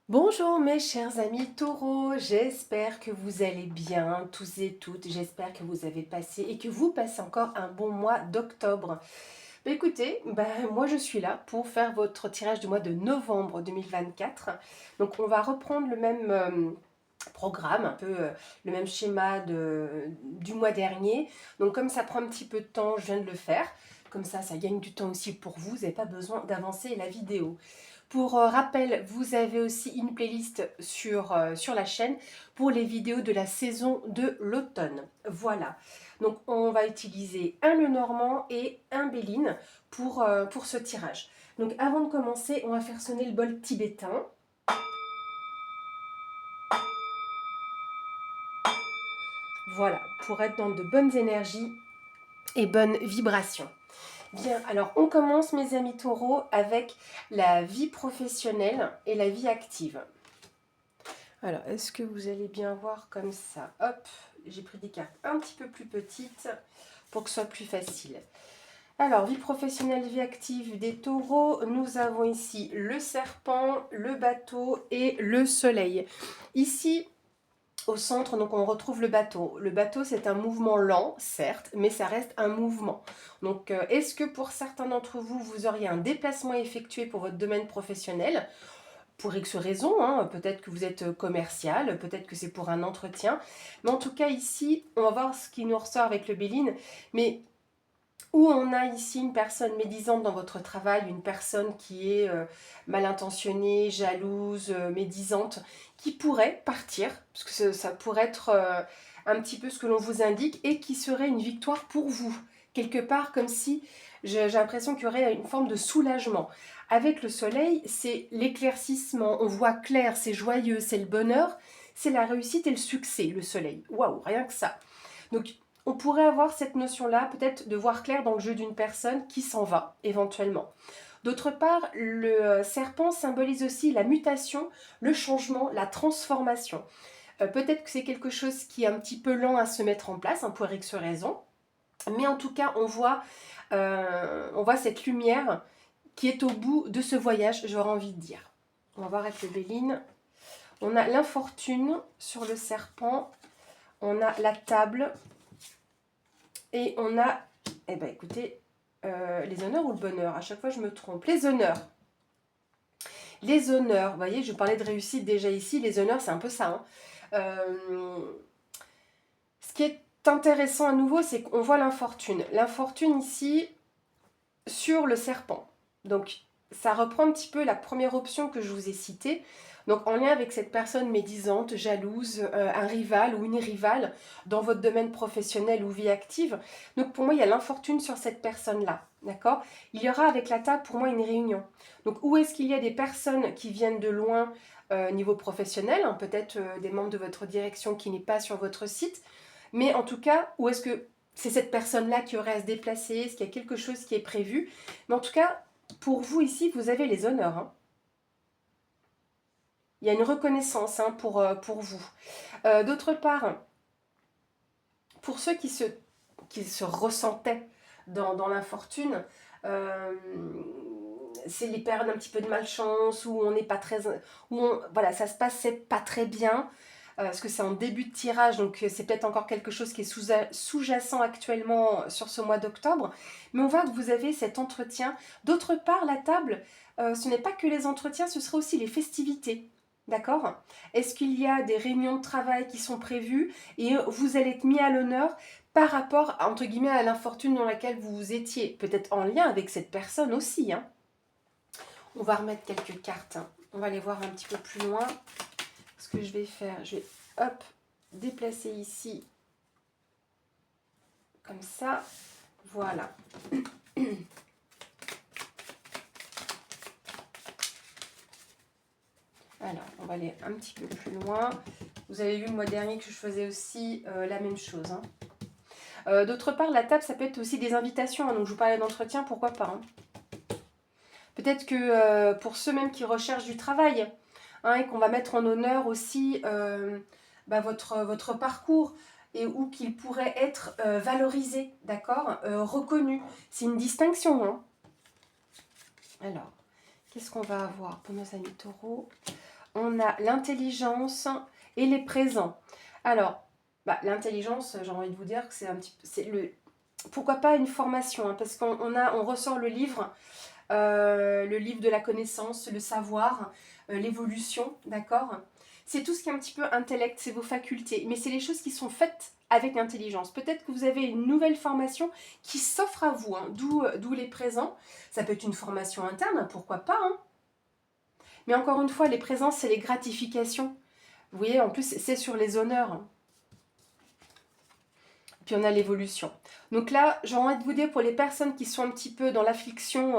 Bonjour mes chers amis taureaux, j'espère que vous allez bien tous et toutes, j'espère que vous avez passé et que vous passez encore un bon mois d'octobre. Écoutez, moi je suis là pour faire votre tirage du mois de novembre 2024. Donc on va reprendre le même programme, un peu le même schéma du mois dernier. Donc comme ça prend un petit peu de temps, je viens de le faire. Comme ça gagne du temps aussi pour vous, vous n'avez pas besoin d'avancer la vidéo. Pour rappel, vous avez aussi une playlist sur la chaîne pour les vidéos de la saison de l'automne. Voilà. Donc on va utiliser un Lenormand et un Béline pour ce tirage. Donc avant de commencer, on va faire sonner le bol tibétain. Voilà, pour être dans de bonnes énergies et bonnes vibrations. Bien, alors on commence mes amis taureaux avec la vie professionnelle et la vie active. Alors, est-ce que vous allez bien voir comme ça? Hop, j'ai pris des cartes un petit peu plus petites pour que ce soit plus facile. Alors, vie professionnelle, vie active des taureaux, nous avons ici le serpent, le bateau et le soleil. Ici, au centre, donc on retrouve le bateau. Le bateau, c'est un mouvement lent, certes, mais ça reste un mouvement. Donc, est-ce que pour certains d'entre vous, vous auriez un déplacement effectué pour votre domaine professionnel? Pour X raisons, hein, peut-être que vous êtes commercial, peut-être que c'est pour un entretien. Mais en tout cas, ici, on va voir ce qui nous ressort avec le Béline. Mais où on a ici une personne médisante dans votre travail, une personne qui est mal intentionnée, jalouse, médisante, qui pourrait partir, parce que ça pourrait être un petit peu ce que l'on vous indique, et qui serait une victoire pour vous. Quelque part, comme si j'ai l'impression qu'il y aurait une forme de soulagement. Avec le soleil, c'est l'éclaircissement, on voit clair, c'est joyeux, c'est le bonheur, c'est la réussite et le succès, le soleil. Waouh, rien que ça. Donc, on pourrait avoir cette notion-là, peut-être de voir clair dans le jeu d'une personne qui s'en va, éventuellement. D'autre part, le serpent symbolise aussi la mutation, le changement, la transformation. Peut-être que c'est quelque chose qui est un petit peu lent à se mettre en place, pour X raison, mais en tout cas, on voit cette lumière qui est au bout de ce voyage, j'aurais envie de dire. On va voir avec le Béline. On a l'infortune sur le serpent, on a la table, et on a, eh ben écoutez, les honneurs ou le bonheur? À chaque fois, je me trompe. Les honneurs. Les honneurs, vous voyez, je parlais de réussite déjà ici. Les honneurs, c'est un peu ça. Hein. Ce qui est intéressant à nouveau, c'est qu'on voit l'infortune. L'infortune ici, sur le serpent. Donc, ça reprend un petit peu la première option que je vous ai citée. Donc, en lien avec cette personne médisante, jalouse, un rival ou une rivale dans votre domaine professionnel ou vie active. Donc, pour moi, il y a l'infortune sur cette personne-là. D'accord? Il y aura avec la table, pour moi, une réunion. Donc, où est-ce qu'il y a des personnes qui viennent de loin niveau professionnel, hein, peut-être des membres de votre direction qui n'est pas sur votre site, mais en tout cas, où est-ce que c'est cette personne-là qui aurait à se déplacer? Est-ce qu'il y a quelque chose qui est prévu? Mais en tout cas, pour vous ici, vous avez les honneurs. Hein. Il y a une reconnaissance pour vous. D'autre part, pour ceux qui se ressentaient dans l'infortune, euh, c'est les périodes un petit peu de malchance où on n'est pas très, voilà, ça se passait pas très bien. Parce que c'est en début de tirage, donc c'est peut-être encore quelque chose qui est sous-jacent actuellement sur ce mois d'octobre. Mais on voit que vous avez cet entretien. D'autre part, la table, ce n'est pas que les entretiens, ce sera aussi les festivités. D'accord? Est-ce qu'il y a des réunions de travail qui sont prévues et vous allez être mis à l'honneur par rapport, entre guillemets, à l'infortune dans laquelle vous étiez? Peut-être en lien avec cette personne aussi. Hein. On va remettre quelques cartes. Hein. On va les voir un petit peu plus loin. Ce que je vais faire, je vais hop, déplacer ici, comme ça, voilà. Alors, on va aller un petit peu plus loin. Vous avez vu le mois dernier que je faisais aussi la même chose. Hein. D'autre part, la table, ça peut être aussi des invitations. Hein, donc, je vous parlais d'entretien, pourquoi pas. Hein. Peut-être que pour ceux même qui recherchent du travail, hein, et qu'on va mettre en honneur aussi votre parcours, et où qu'il pourrait être valorisé, d'accord, reconnu. C'est une distinction. Hein. Alors, qu'est-ce qu'on va avoir pour nos amis taureaux? on a l'intelligence et les présents. Alors, l'intelligence, j'ai envie de vous dire que c'est un petit peu, c'est le, pourquoi pas une formation, hein, parce on ressort le livre de la connaissance, le savoir, l'évolution, d'accord. C'est tout ce qui est un petit peu intellect, c'est vos facultés, mais c'est les choses qui sont faites avec intelligence. Peut-être que vous avez une nouvelle formation qui s'offre à vous, hein, d'où les présents. Ça peut être une formation interne, pourquoi pas, hein. Mais encore une fois, les présents, c'est les gratifications. Vous voyez, en plus, c'est sur les honneurs. Puis on a l'évolution. Donc là, j'ai envie de vous dire, pour les personnes qui sont un petit peu dans l'affliction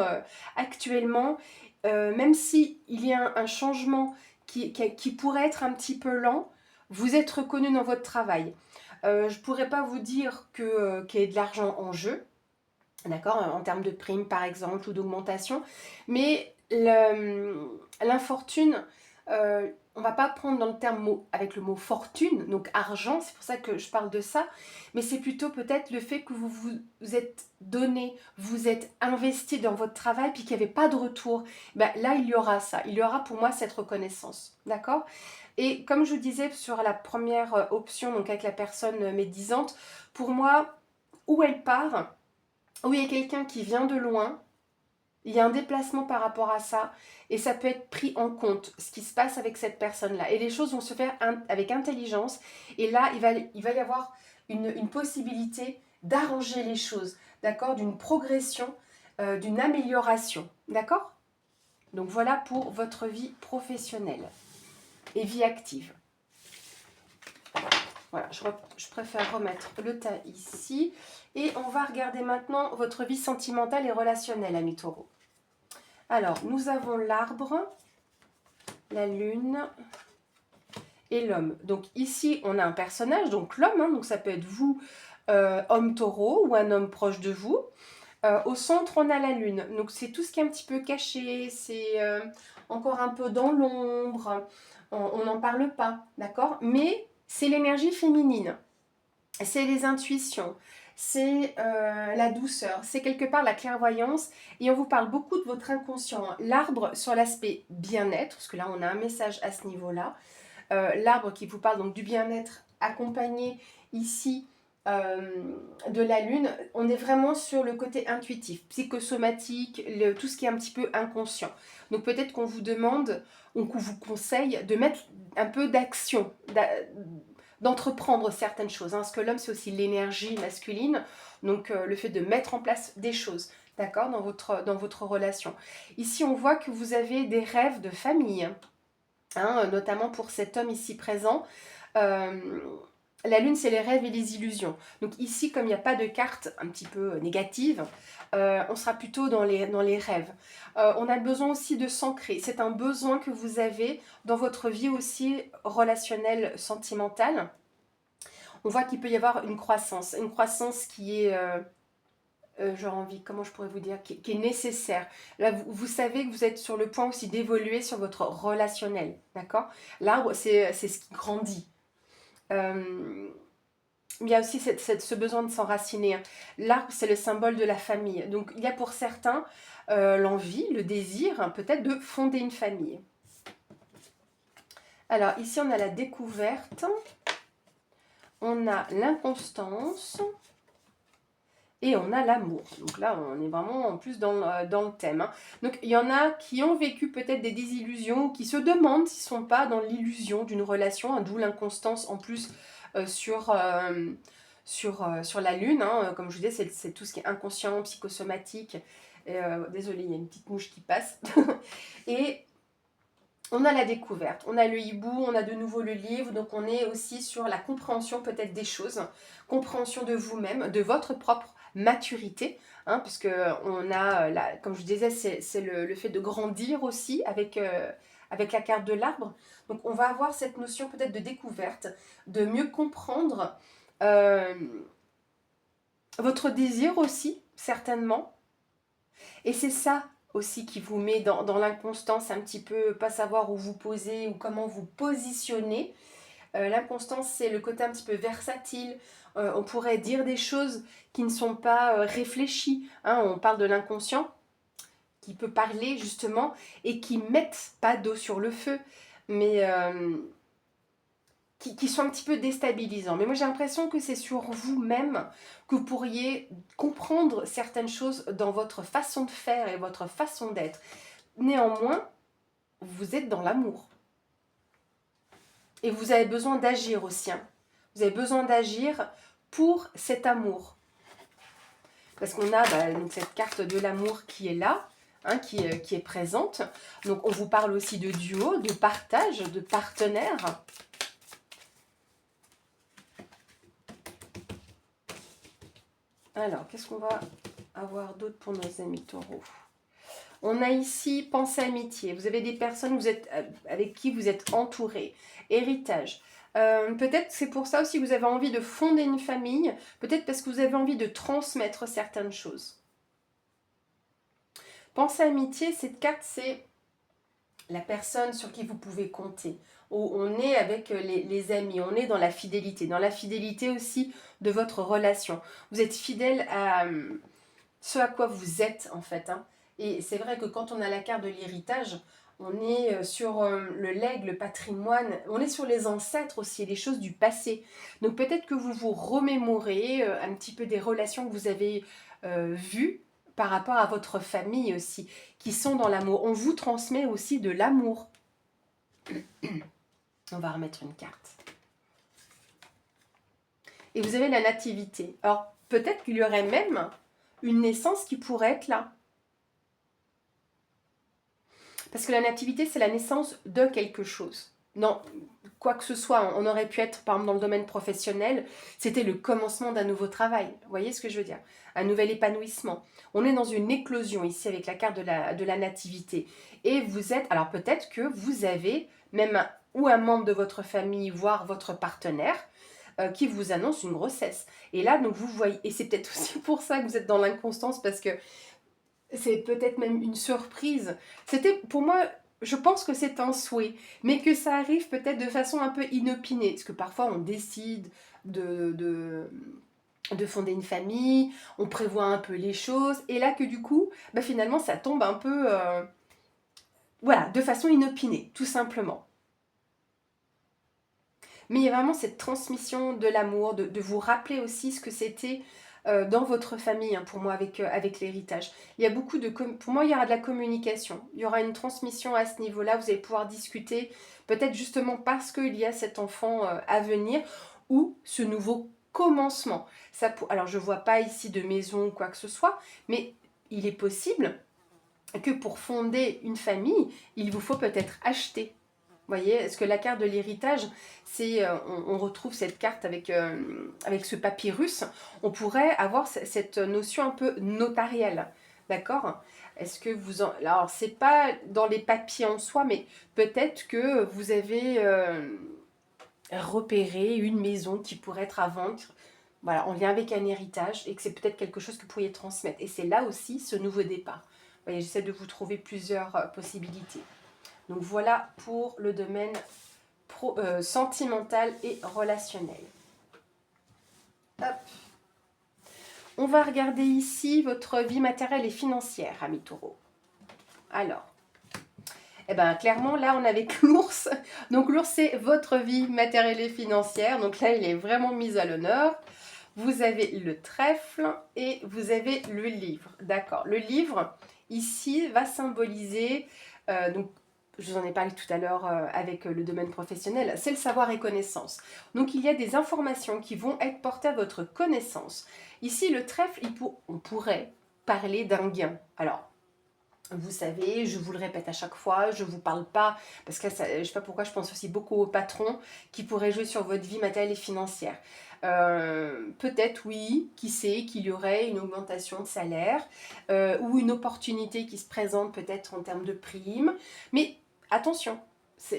actuellement, même s'il y a un changement qui pourrait être un petit peu lent, vous êtes reconnu dans votre travail. Je ne pourrais pas vous dire qu'il y ait de l'argent en jeu, d'accord, en termes de primes par exemple ou d'augmentation, mais l'infortune, on va pas prendre dans le terme avec le mot fortune, donc argent, c'est pour ça que je parle de ça, mais c'est plutôt peut-être le fait que vous êtes donné, vous êtes investi dans votre travail, puis qu'il n'y avait pas de retour. Ben, là, il y aura ça, il y aura pour moi cette reconnaissance, d'accord. Et comme je vous disais sur la première option, donc avec la personne médisante, pour moi, où elle part, où il y a quelqu'un qui vient de loin, il y a un déplacement par rapport à ça, et ça peut être pris en compte, ce qui se passe avec cette personne-là. Et les choses vont se faire avec intelligence, et là, il va y avoir une possibilité d'arranger les choses, d'accord, d'une progression, d'une amélioration, d'accord. Donc voilà pour votre vie professionnelle et vie active. Voilà, je préfère remettre le tas ici. Et on va regarder maintenant votre vie sentimentale et relationnelle, amis taureaux. Alors, nous avons l'arbre, la lune et l'homme. Donc ici, on a un personnage, donc l'homme, hein, donc ça peut être vous, homme taureau, ou un homme proche de vous. Au centre, on a la lune. Donc c'est tout ce qui est un petit peu caché, c'est encore un peu dans l'ombre, on n'en parle pas, d'accord. Mais c'est l'énergie féminine, c'est les intuitions, c'est la douceur, c'est quelque part la clairvoyance, et on vous parle beaucoup de votre inconscient, hein. L'arbre sur l'aspect bien-être, parce que là on a un message à ce niveau-là, l'arbre qui vous parle donc du bien-être accompagné ici de la lune, on est vraiment sur le côté intuitif, psychosomatique, tout ce qui est un petit peu inconscient. Donc peut-être qu'on vous demande, ou qu'on vous conseille de mettre un peu d'action, d'entreprendre certaines choses, hein, parce que l'homme c'est aussi l'énergie masculine, donc le fait de mettre en place des choses, d'accord, dans votre relation. Ici on voit que vous avez des rêves de famille, hein, notamment pour cet homme ici présent. La lune c'est les rêves et les illusions, donc ici comme il n'y a pas de carte un petit peu négative, on sera plutôt dans les rêves. On a besoin aussi de s'ancrer, c'est un besoin que vous avez dans votre vie aussi relationnelle, sentimentale. On voit qu'il peut y avoir une croissance qui est, j'aurais envie, comment je pourrais vous dire, qui est nécessaire. Là, vous savez que vous êtes sur le point aussi d'évoluer sur votre relationnel, d'accord. L'arbre, c'est ce qui grandit. Il y a aussi ce besoin de s'enraciner, hein. L'arbre, c'est le symbole de la famille. Donc, il y a pour certains l'envie, le désir, hein, peut-être de fonder une famille. Alors, ici, on a la découverte. On a l'inconstance. Et on a l'amour. Donc là, on est vraiment en plus dans le thème, hein. Donc, il y en a qui ont vécu peut-être des désillusions, qui se demandent s'ils ne sont pas dans l'illusion d'une relation, hein, d'où l'inconstance en plus sur la lune, hein. Comme je vous disais, c'est tout ce qui est inconscient, psychosomatique. Désolée, il y a une petite mouche qui passe. Et on a la découverte, on a le hibou, on a de nouveau le livre, donc on est aussi sur la compréhension peut-être des choses, compréhension de vous-même, de votre propre maturité, hein, puisque on a, comme je disais, c'est le fait de grandir aussi avec la carte de l'arbre. Donc on va avoir cette notion peut-être de découverte, de mieux comprendre votre désir aussi, certainement. Et c'est ça aussi qui vous met dans l'inconstance, un petit peu, pas savoir où vous posez ou comment vous positionnez. L'inconstance, c'est le côté un petit peu versatile. On pourrait dire des choses qui ne sont pas réfléchies, hein. On parle de l'inconscient qui peut parler justement et qui ne mettent pas d'eau sur le feu. mais qui sont un petit peu déstabilisants. Mais moi j'ai l'impression que c'est sur vous-même que vous pourriez comprendre certaines choses dans votre façon de faire et votre façon d'être. Néanmoins, vous êtes dans l'amour. Et vous avez besoin d'agir aussi. Hein. Vous avez besoin d'agir pour cet amour. Parce qu'on a donc cette carte de l'amour qui est là, hein, qui est présente. Donc on vous parle aussi de duo, de partage, de partenaire. Alors, qu'est-ce qu'on va avoir d'autre pour nos amis taureaux? On a ici pensée amitié. Vous avez des personnes avec qui vous êtes entouré. Héritage. Peut-être c'est pour ça aussi que vous avez envie de fonder une famille. Peut-être parce que vous avez envie de transmettre certaines choses. Pensée amitié, cette carte, c'est la personne sur qui vous pouvez compter. On est avec les amis, on est dans la fidélité aussi de votre relation. Vous êtes fidèle à ce à quoi vous êtes en fait. Hein. Et c'est vrai que quand on a la carte de l'héritage, on est sur le legs, le patrimoine, on est sur les ancêtres aussi, les choses du passé. Donc peut-être que vous vous remémorez un petit peu des relations que vous avez vues par rapport à votre famille aussi, qui sont dans l'amour. On vous transmet aussi de l'amour. On va remettre une carte. Et vous avez la nativité. Alors peut-être qu'il y aurait même une naissance qui pourrait être là. Parce que la nativité, c'est la naissance de quelque chose. Non, quoi que ce soit, on aurait pu être, par exemple, dans le domaine professionnel, c'était le commencement d'un nouveau travail. Vous voyez ce que je veux dire? Un nouvel épanouissement. On est dans une éclosion ici avec la carte de la nativité. Et vous êtes, alors peut-être que vous avez même ou un membre de votre famille, voire votre partenaire, qui vous annonce une grossesse. Et là, donc vous voyez, et c'est peut-être aussi pour ça que vous êtes dans l'inconstance, parce que c'est peut-être même une surprise. C'était, pour moi, je pense que c'est un souhait, mais que ça arrive peut-être de façon un peu inopinée, parce que parfois on décide de fonder une famille, on prévoit un peu les choses, et là que du coup, finalement ça tombe un peu, voilà, de façon inopinée, tout simplement. Mais il y a vraiment cette transmission de l'amour, de vous rappeler aussi ce que c'était dans votre famille, hein, pour moi, avec l'héritage. Il y a beaucoup de... Pour moi, il y aura de la communication. Il y aura une transmission à ce niveau-là. Vous allez pouvoir discuter, peut-être justement parce qu'il y a cet enfant à venir, ou ce nouveau commencement. Alors, je ne vois pas ici de maison ou quoi que ce soit, mais il est possible que pour fonder une famille, il vous faut peut-être acheter. Vous voyez, est-ce que la carte de l'héritage, c'est, on retrouve cette carte avec ce papyrus, on pourrait avoir cette notion un peu notarielle, d'accord? Est-ce que vous en... Alors, c'est pas dans les papiers en soi, mais peut-être que vous avez repéré une maison qui pourrait être à vendre, voilà, en lien avec un héritage, et que c'est peut-être quelque chose que vous pourriez transmettre. Et c'est là aussi ce nouveau départ. Vous voyez, j'essaie de vous trouver plusieurs possibilités. Donc voilà pour le domaine sentimental et relationnel. Hop. On va regarder ici votre vie matérielle et financière, amis taureaux. Alors, clairement, là, on est avec l'ours. Donc l'ours, c'est votre vie matérielle et financière. Donc là, il est vraiment mis à l'honneur. Vous avez le trèfle et vous avez le livre. D'accord. Le livre, ici, va symboliser... donc, je vous en ai parlé tout à l'heure avec le domaine professionnel, c'est le savoir et connaissance. Donc il y a des informations qui vont être portées à votre connaissance. Ici, le trèfle, on pourrait parler d'un gain. Alors, vous savez, je vous le répète à chaque fois, je ne vous parle pas, parce que ça, je ne sais pas pourquoi, je pense aussi beaucoup aux patrons qui pourraient jouer sur votre vie matérielle et financière. Peut-être oui, qui sait qu'il y aurait une augmentation de salaire ou une opportunité qui se présente peut-être en termes de primes, mais attention,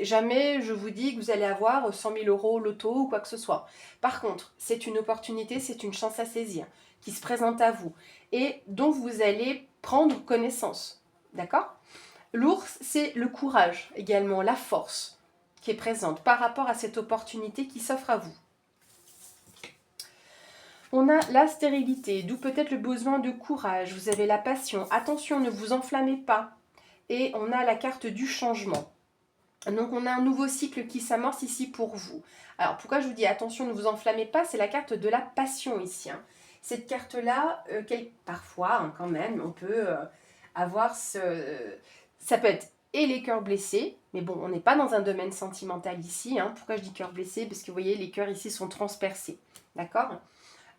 jamais je vous dis que vous allez avoir 100 000 euros au loto ou quoi que ce soit. Par contre, c'est une opportunité, c'est une chance à saisir qui se présente à vous et dont vous allez prendre connaissance. D'accord? L'ours, c'est le courage également, la force qui est présente par rapport à cette opportunité qui s'offre à vous. On a la stérilité, d'où peut-être le besoin de courage. Vous avez la passion. Attention, ne vous enflammez pas. Et on a la carte du changement. Donc on a un nouveau cycle qui s'amorce ici pour vous. Alors pourquoi je vous dis attention, ne vous enflammez pas, c'est la carte de la passion ici. Hein. Cette carte-là, parfois quand même, on peut avoir ce... Ça peut être et les cœurs blessés, mais bon, on n'est pas dans un domaine sentimental ici. Hein. Pourquoi je dis cœurs blessés? Parce que vous voyez, les cœurs ici sont transpercés. D'accord.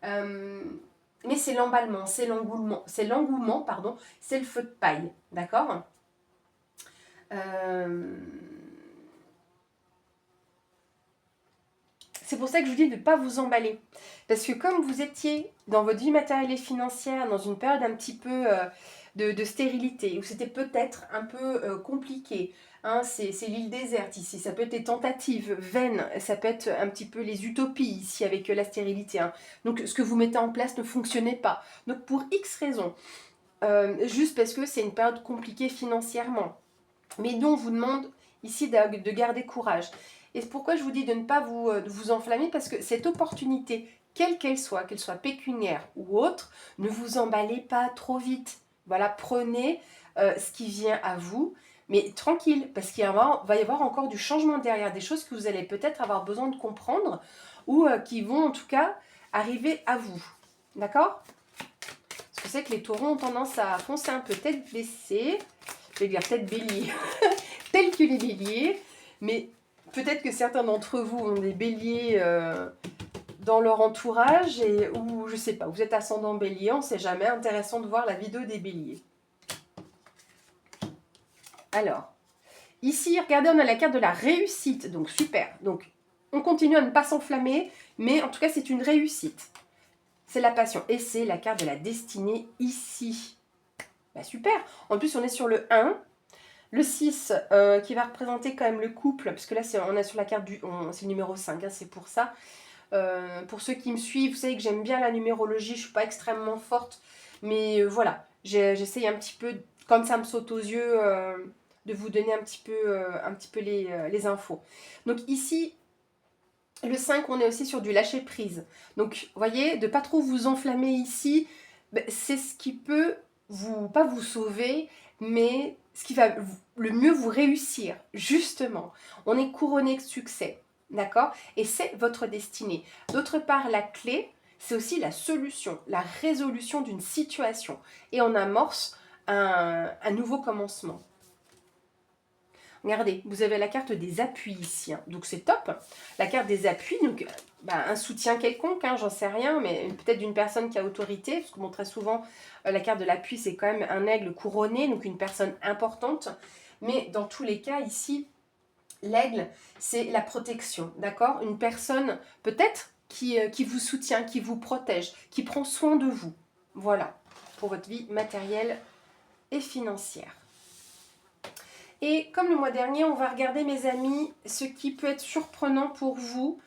Mais c'est l'emballement, c'est l'engouement, pardon, c'est le feu de paille. D'accord. C'est pour ça que je vous dis de ne pas vous emballer. Parce que comme vous étiez dans votre vie matérielle et financière, dans une période un petit peu de stérilité, où c'était peut-être un peu compliqué, hein, c'est l'île déserte ici, ça peut être des tentatives vaines, ça peut être un petit peu les utopies ici avec la stérilité. Hein. Donc ce que vous mettez en place ne fonctionnait pas. Donc pour X raisons, juste parce que c'est une période compliquée financièrement, mais dont on vous demande ici de garder courage. Et c'est pourquoi je vous dis de ne pas vous enflammer, parce que cette opportunité, quelle qu'elle soit pécuniaire ou autre, ne vous emballez pas trop vite. Voilà, prenez ce qui vient à vous, mais tranquille, parce qu'il va y avoir encore du changement derrière, des choses que vous allez peut-être avoir besoin de comprendre, ou qui vont en tout cas arriver à vous. D'accord? Parce que c'est que les taureaux ont tendance à foncer un peu tête baissée, je vais dire tête bélier, tel que les béliers, mais peut-être que certains d'entre vous ont des béliers dans leur entourage, ou je sais pas, vous êtes ascendant bélier, on sait jamais, intéressant de voir la vidéo des béliers. Alors, ici, regardez, on a la carte de la réussite, donc super, donc on continue à ne pas s'enflammer, mais en tout cas c'est une réussite. C'est la passion, et c'est la carte de la destinée ici. Bah, super, en plus on est sur le 1, le 6 qui va représenter quand même le couple, parce que là on est sur la carte c'est le numéro 5, hein, c'est pour ça. Pour ceux qui me suivent, vous savez que j'aime bien la numérologie, je ne suis pas extrêmement forte, mais voilà, j'essaye un petit peu, comme ça me saute aux yeux, de vous donner un petit peu les infos. Donc ici, le 5, on est aussi sur du lâcher prise. Donc, vous voyez, de ne pas trop vous enflammer ici, c'est ce qui peut pas vous sauver, mais ce qui va le mieux vous réussir. Justement, on est couronné de succès, d'accord? Et c'est votre destinée. D'autre part, la clé, c'est aussi la solution, la résolution d'une situation. Et on amorce un nouveau commencement. Regardez, vous avez la carte des appuis ici, hein. Donc c'est top. La carte des appuis, donc un soutien quelconque, hein, j'en sais rien, mais peut-être d'une personne qui a autorité, parce que bon, très souvent, la carte de l'appui, c'est quand même un aigle couronné, donc une personne importante. Mais dans tous les cas, ici, l'aigle, c'est la protection, d'accord? Une personne, peut-être, qui vous soutient, qui vous protège, qui prend soin de vous. Voilà, pour votre vie matérielle et financière. Et comme le mois dernier, on va regarder, mes amis, ce qui peut être surprenant pour vous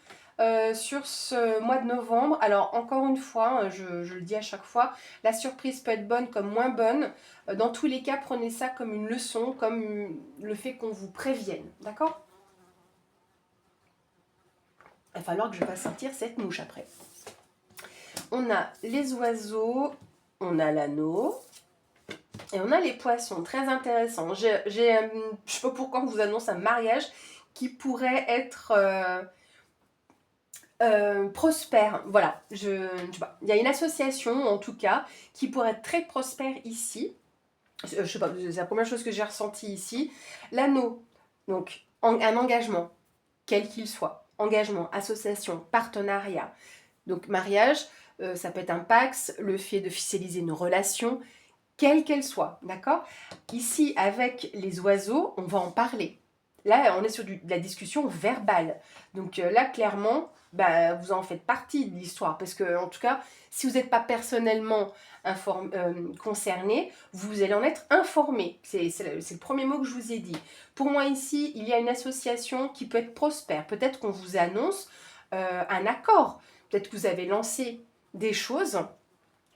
sur ce mois de novembre. Alors, encore une fois, je le dis à chaque fois, la surprise peut être bonne comme moins bonne. Dans tous les cas, prenez ça comme une leçon, comme le fait qu'on vous prévienne. D'accord? Il va falloir que je fasse sortir cette mouche après. On a les oiseaux, on a l'anneau. Et on a les poissons, très intéressant. Je ne sais pas pourquoi on vous annonce un mariage qui pourrait être prospère. Voilà, je sais pas. Il y a une association, en tout cas, qui pourrait être très prospère ici. Je sais pas, c'est la première chose que j'ai ressentie ici. L'anneau, donc un engagement, quel qu'il soit. Engagement, association, partenariat. Donc mariage, ça peut être un pax, le fait de officialiser une relation, quelle qu'elle soit, d'accord? Ici, avec les oiseaux, on va en parler. Là, on est sur de la discussion verbale. Donc là, clairement, vous en faites partie de l'histoire. Parce que, en tout cas, si vous n'êtes pas personnellement concerné, vous allez en être informé. C'est le premier mot que je vous ai dit. Pour moi, ici, il y a une association qui peut être prospère. Peut-être qu'on vous annonce un accord. Peut-être que vous avez lancé des choses.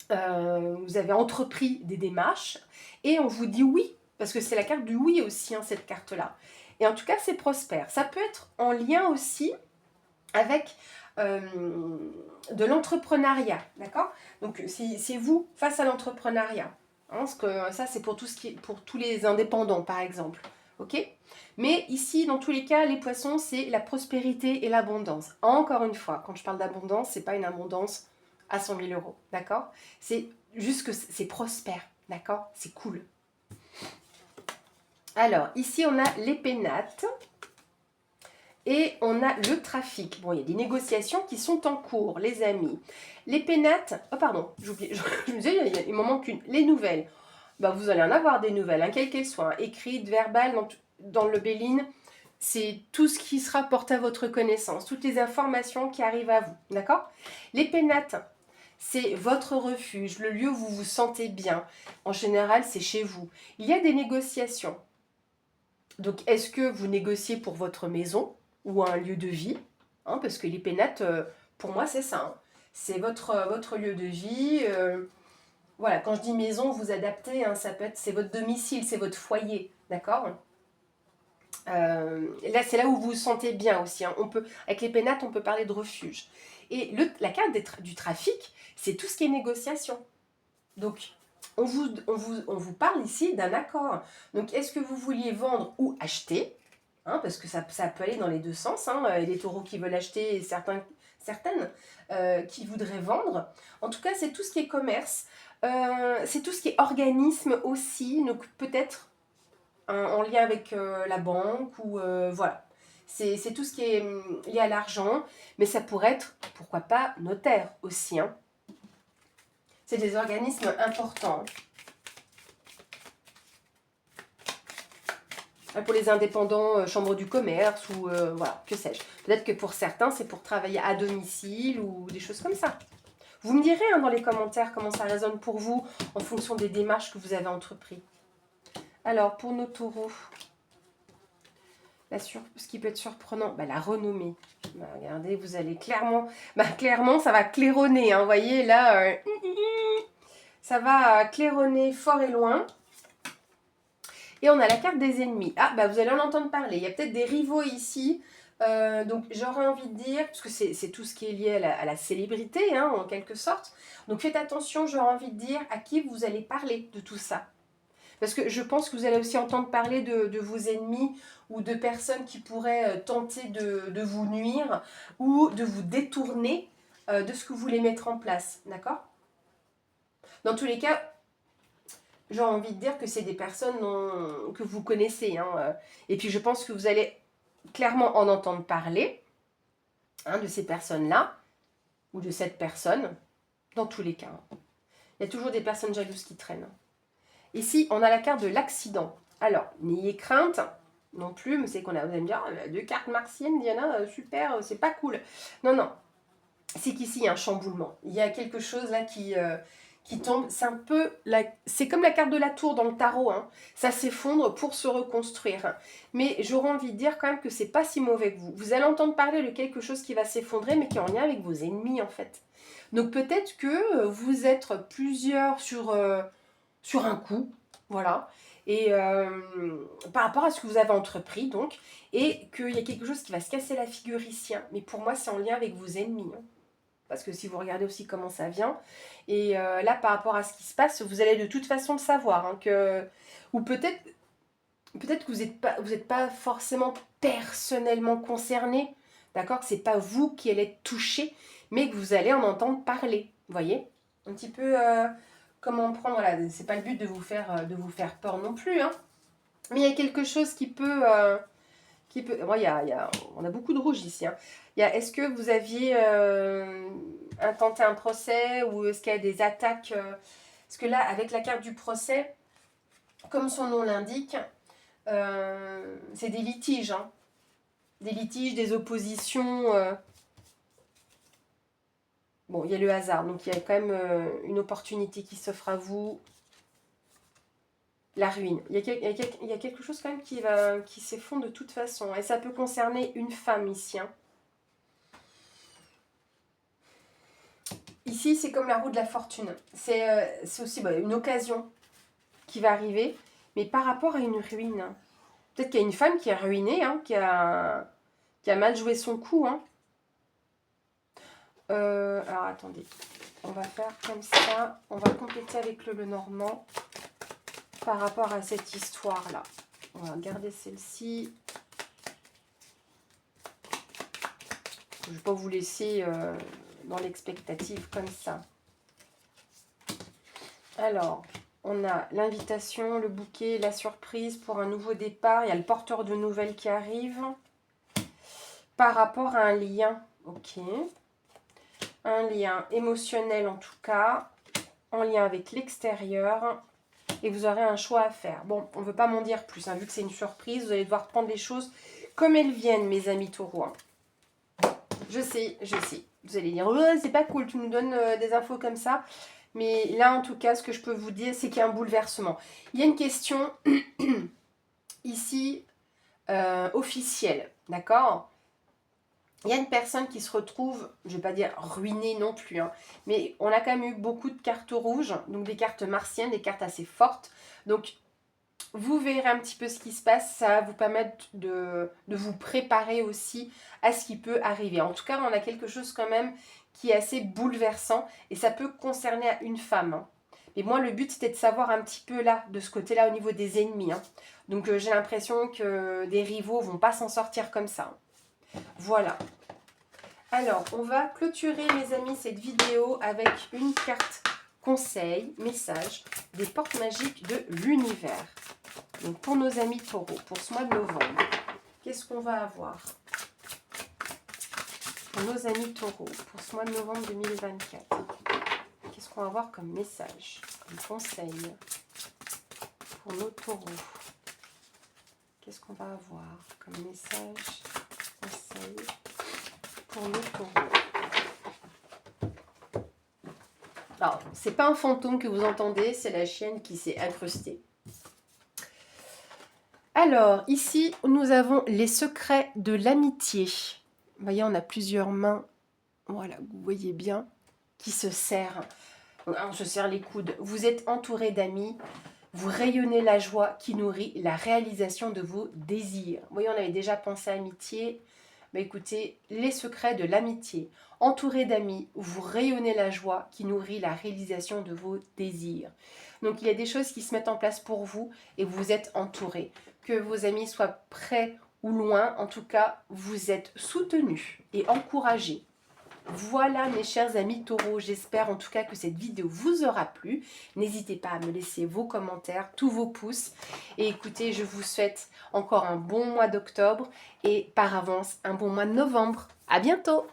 Vous avez entrepris des démarches et on vous dit oui, parce que c'est la carte du oui aussi, hein, cette carte-là. Et en tout cas, c'est prospère. Ça peut être en lien aussi avec de l'entrepreneuriat, d'accord? Donc, c'est vous face à l'entrepreneuriat. Hein, parce que ça, c'est pour tous les indépendants, par exemple. Ok? Mais ici, dans tous les cas, les poissons, c'est la prospérité et l'abondance. Encore une fois, quand je parle d'abondance, c'est pas une abondance à 100 000 euros, d'accord? C'est juste que c'est prospère, d'accord? C'est cool. Alors, ici, on a les pénates et on a le trafic. Bon, il y a des négociations qui sont en cours, les amis. Les pénates... Oh, pardon, j'oublie. Je me disais, il m'en manque une. Les nouvelles. Bah, vous allez en avoir des nouvelles, hein, quelles qu'elles soient, hein, écrites, verbales, dans le Béline. C'est tout ce qui se rapporte à votre connaissance, toutes les informations qui arrivent à vous, d'accord? Les pénates, c'est votre refuge, le lieu où vous vous sentez bien. En général, c'est chez vous. Il y a des négociations. Donc, est-ce que vous négociez pour votre maison ou un lieu de vie, hein, parce que les pénates, pour moi, c'est ça. Hein. C'est votre lieu de vie. Voilà, quand je dis maison, vous adaptez, hein, ça peut être, c'est votre domicile, c'est votre foyer, d'accord? Là, c'est là où vous vous sentez bien aussi. Hein. Avec les pénates, on peut parler de refuge. Et la carte du trafic, c'est tout ce qui est négociation. Donc, on vous parle ici d'un accord. Donc, est-ce que vous vouliez vendre ou acheter, hein, parce que ça peut aller dans les deux sens. Hein, et les taureaux qui veulent acheter et certaines qui voudraient vendre. En tout cas, c'est tout ce qui est commerce. C'est tout ce qui est organisme aussi. Donc, peut-être en lien avec la banque ou voilà. C'est tout ce qui est lié à l'argent, mais ça pourrait être, pourquoi pas, notaire aussi. Hein. C'est des organismes importants. Pour les indépendants, chambre du commerce ou voilà, que sais-je. Peut-être que pour certains, c'est pour travailler à domicile ou des choses comme ça. Vous me direz hein, dans les commentaires comment ça résonne pour vous en fonction des démarches que vous avez entreprises. Alors, pour nos taureaux, ce qui peut être surprenant, la renommée. Bah, regardez, vous allez clairement, clairement, ça va claironner. Hein, vous voyez, là, ça va claironner fort et loin. Et on a la carte des ennemis. Ah, vous allez en entendre parler. Il y a peut-être des rivaux ici. Donc, j'aurais envie de dire, parce que c'est tout ce qui est lié à la célébrité, hein, en quelque sorte. Donc, faites attention, j'aurais envie de dire, à qui vous allez parler de tout ça. Parce que je pense que vous allez aussi entendre parler de vos ennemis ou de personnes qui pourraient tenter de vous nuire ou de vous détourner de ce que vous voulez mettre en place. D'accord? Dans tous les cas, j'ai envie de dire que c'est des personnes que vous connaissez. Hein, et puis je pense que vous allez clairement en entendre parler hein, de ces personnes-là ou de cette personne, dans tous les cas. Hein. Il y a toujours des personnes jalouses qui traînent. Ici, on a la carte de l'accident. Alors, n'ayez crainte non plus, mais c'est qu'on a, vous allez me dire, deux cartes martiennes, Diana, super, c'est pas cool. Non, non, c'est qu'ici, il y a un chamboulement. Il y a quelque chose là qui tombe. C'est un peu, c'est comme la carte de la tour dans le tarot. Hein. Ça s'effondre pour se reconstruire. Mais j'aurais envie de dire quand même que c'est pas si mauvais que vous. Vous allez entendre parler de quelque chose qui va s'effondrer, mais qui est en lien avec vos ennemis, en fait. Donc peut-être que vous êtes plusieurs sur un coup, voilà. Et par rapport à ce que vous avez entrepris, donc, et qu'il y a quelque chose qui va se casser la figure ici. Hein. Mais pour moi, c'est en lien avec vos ennemis. Hein. Parce que si vous regardez aussi comment ça vient, et là, par rapport à ce qui se passe, vous allez de toute façon le savoir. Hein, ou peut-être que vous n'êtes pas forcément personnellement concerné, d'accord? Que ce n'est pas vous qui allez être touché, mais que vous allez en entendre parler. Vous voyez? Un petit peu comment prendre. Voilà, c'est pas le but de vous faire peur non plus. Hein. Mais il y a quelque chose qui peut. Bon, on a beaucoup de rouge ici. Hein. Est-ce que vous aviez intenté un procès ou est-ce qu'il y a des attaques Parce que là, avec la carte du procès, comme son nom l'indique, c'est des litiges. Hein. Des litiges, des oppositions. Bon, il y a le hasard, donc il y a quand même une opportunité qui s'offre à vous. La ruine. Il y a quelque chose quand même qui s'effondre de toute façon. Et ça peut concerner une femme ici. Hein. Ici, c'est comme la roue de la fortune. C'est aussi une occasion qui va arriver, mais par rapport à une ruine. Hein. Peut-être qu'il y a une femme qui est ruinée, hein, qui a mal joué son coup. Hein. Alors, attendez. On va faire comme ça. On va compléter avec le Normand par rapport à cette histoire-là. On va regarder celle-ci. Je ne vais pas vous laisser dans l'expectative comme ça. Alors, on a l'invitation, le bouquet, la surprise pour un nouveau départ. Il y a le porteur de nouvelles qui arrive. Par rapport à un lien, ok. Un lien émotionnel en tout cas. En lien avec l'extérieur. Et vous aurez un choix à faire. Bon, on ne veut pas m'en dire plus. Hein, vu que c'est une surprise, vous allez devoir prendre les choses comme elles viennent, mes amis taureaux. Hein. Je sais, je sais. Vous allez dire, oh, c'est pas cool, tu nous donnes des infos comme ça. Mais là, en tout cas, ce que je peux vous dire, c'est qu'il y a un bouleversement. Il y a une question ici officielle, d'accord? Il y a une personne qui se retrouve, je ne vais pas dire ruinée non plus, hein, mais on a quand même eu beaucoup de cartes rouges, donc des cartes martiennes, des cartes assez fortes. Donc, vous verrez un petit peu ce qui se passe, ça va vous permettre de vous préparer aussi à ce qui peut arriver. En tout cas, on a quelque chose quand même qui est assez bouleversant et ça peut concerner une femme. Hein. Et moi, le but, c'était de savoir un petit peu là, de ce côté-là, au niveau des ennemis. Hein. Donc, j'ai l'impression que des rivaux ne vont pas s'en sortir comme ça. Voilà. Alors, on va clôturer, mes amis, cette vidéo avec une carte conseil, message, des portes magiques de l'univers. Donc, pour nos amis taureaux, pour ce mois de novembre, qu'est-ce qu'on va avoir? Pour nos amis taureaux, pour ce mois de novembre 2024, qu'est-ce qu'on va avoir comme message, comme conseil pour nos taureaux? Qu'est-ce qu'on va avoir comme message, conseil pour nos taureaux? Alors, c'est pas un fantôme que vous entendez, c'est la chienne qui s'est incrustée. Alors, ici, nous avons les secrets de l'amitié. Vous voyez, on a plusieurs mains, voilà, vous voyez bien, qui se serrent. On se serre les coudes. Vous êtes entouré d'amis. Vous rayonnez la joie qui nourrit la réalisation de vos désirs. Vous voyez, on avait déjà pensé à amitié. Mais écoutez, les secrets de l'amitié. Entouré d'amis, vous rayonnez la joie qui nourrit la réalisation de vos désirs. Donc, il y a des choses qui se mettent en place pour vous et vous êtes entouré. Que vos amis soient près ou loin, en tout cas, vous êtes soutenus et encouragés. Voilà mes chers amis taureaux, j'espère en tout cas que cette vidéo vous aura plu. N'hésitez pas à me laisser vos commentaires, tous vos pouces. Et écoutez, je vous souhaite encore un bon mois d'octobre et par avance un bon mois de novembre. À bientôt!